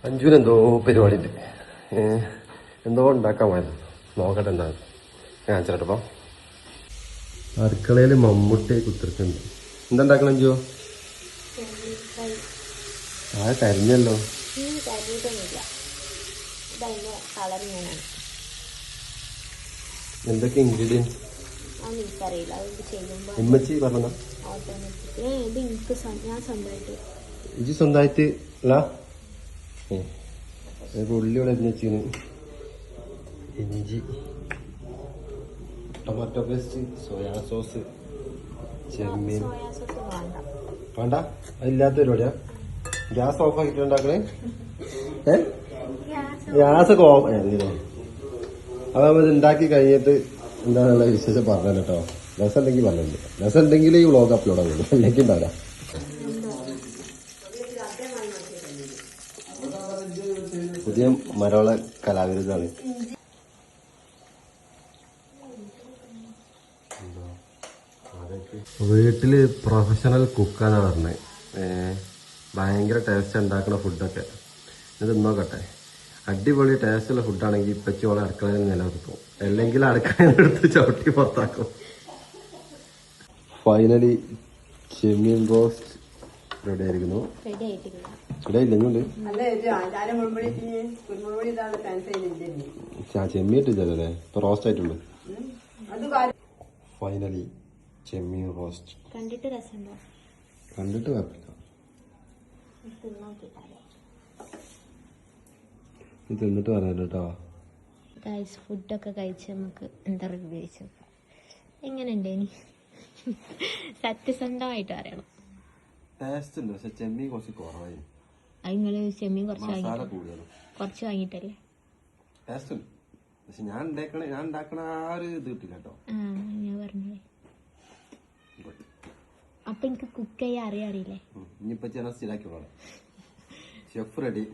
അഞ്ജുനെന്തോ പരിപാടിയുണ്ട്. എന്തോ ഉണ്ടാക്കാൻ പോയത്. നോക്കട്ടെ എന്താ ഞാൻ ചേട്ടപ്പം. അടുക്കളയിൽ മമ്മൂട്ടി കുത്തിർക്കുന്നുണ്ട്. എന്താ ഉണ്ടാക്കണം അഞ്ജു? ആ കരിഞ്ഞല്ലോ. എന്തൊക്കെ ഇൻഗ്രീഡിയൻസ് ഇമ്മച്ചി പറഞ്ഞ ഇജി സ്വന്തമായിട്ട് അല്ല ഉള്ളി അരിഞ്ഞ് വെച്ചിന്. ഇഞ്ചി, ടൊമാറ്റോ പേസ്റ്റ്, സോയാ സോസ്, ചെമ്മീൻ. വേണ്ട, അതില്ലാത്ത പരിപാടിയാ. ഗ്യാസ് ഓഫ് ആക്കിട്ട് ഉണ്ടാക്കണേ. ഗ്യാസ് ഒക്കെ ഓഫ് ആയിരുന്നോ? അതാവുമ്പോ ഇത് ഉണ്ടാക്കി കഴിഞ്ഞിട്ട് എന്താണുള്ള വിശേഷം പറഞ്ഞല്ലോ കേട്ടോ. രസം ഉണ്ടെങ്കിൽ പറഞ്ഞിട്ടുണ്ട്. രസം ഉണ്ടെങ്കിൽ ഈ വ്ളോഗ് അപ്ലോഡ് ആവുള്ളൂ, അല്ലെങ്കിൽ ഉണ്ടാവില്ല. പുതിയ മലയാള കലാവിരുദ്ധാണ്. വീട്ടില് പ്രൊഫഷണൽ കുക്കാന്നാ പറഞ്ഞത്. ഭയങ്കര ടേസ്റ്റ് ഉണ്ടാക്കുന്ന ഫുഡൊക്കെ ഇത് നോക്കട്ടെ. അടിപൊളി ടേസ്റ്റുള്ള ഫുഡാണെങ്കിൽ ഇപ്പച്ചോളെ അടുക്കളയിൽ നിലനിർത്തും, അല്ലെങ്കിൽ അടുക്കളയിൽ എടുത്ത് ചവിട്ടി പുറത്താക്കും. ഫൈനലി ചെമ്മീൻ റോസ്റ്റ് റെഡി ആയിരിക്കുന്നു. റെഡി ആയില്ലുണ്ട്. ചെമ്മീൻ ഇട്ടില്ലല്ലേ, ഇപ്പൊ റോസ്റ്റ് ആയിട്ടുള്ളൂ. ഫൈനലി ചെമ്മീൻ റോസ്റ്റ്. കണ്ടിട്ട് കുഴപ്പമില്ല. ഇത് തിന്നിട്ട് പറയാലോ കേട്ടോ. ഫുഡൊക്കെ കഴിച്ച് നമുക്ക് എന്താ റിവ്യൂ ചെയ്തു എങ്ങനെയുണ്ട്? ഇനി സത്യസന്ധമായിട്ട് പറയണം. ടേസ്റ്റ് ഉണ്ട്, പക്ഷെ ചെമ്മീൻ കുറച്ച് കുറവായി. നിങ്ങള് ചെമ്മീൻ കുറച്ച് വാങ്ങിട്ടല്ലേ? ടേസ്റ്റ് ഉണ്ട്, പക്ഷെ ഞാൻ ഉണ്ടാക്കണ ആ ഒരു ഇത് കിട്ടില്ല കേട്ടോ. ഞാൻ പറഞ്ഞേ. അപ്പൊ എനിക്ക് കുക്ക് ചെയ്യാൻ അറിയില്ലേ? ഇനിയിപ്പോ ചില സ്ഥിരാക്കി ഷെഫ് റെഡി.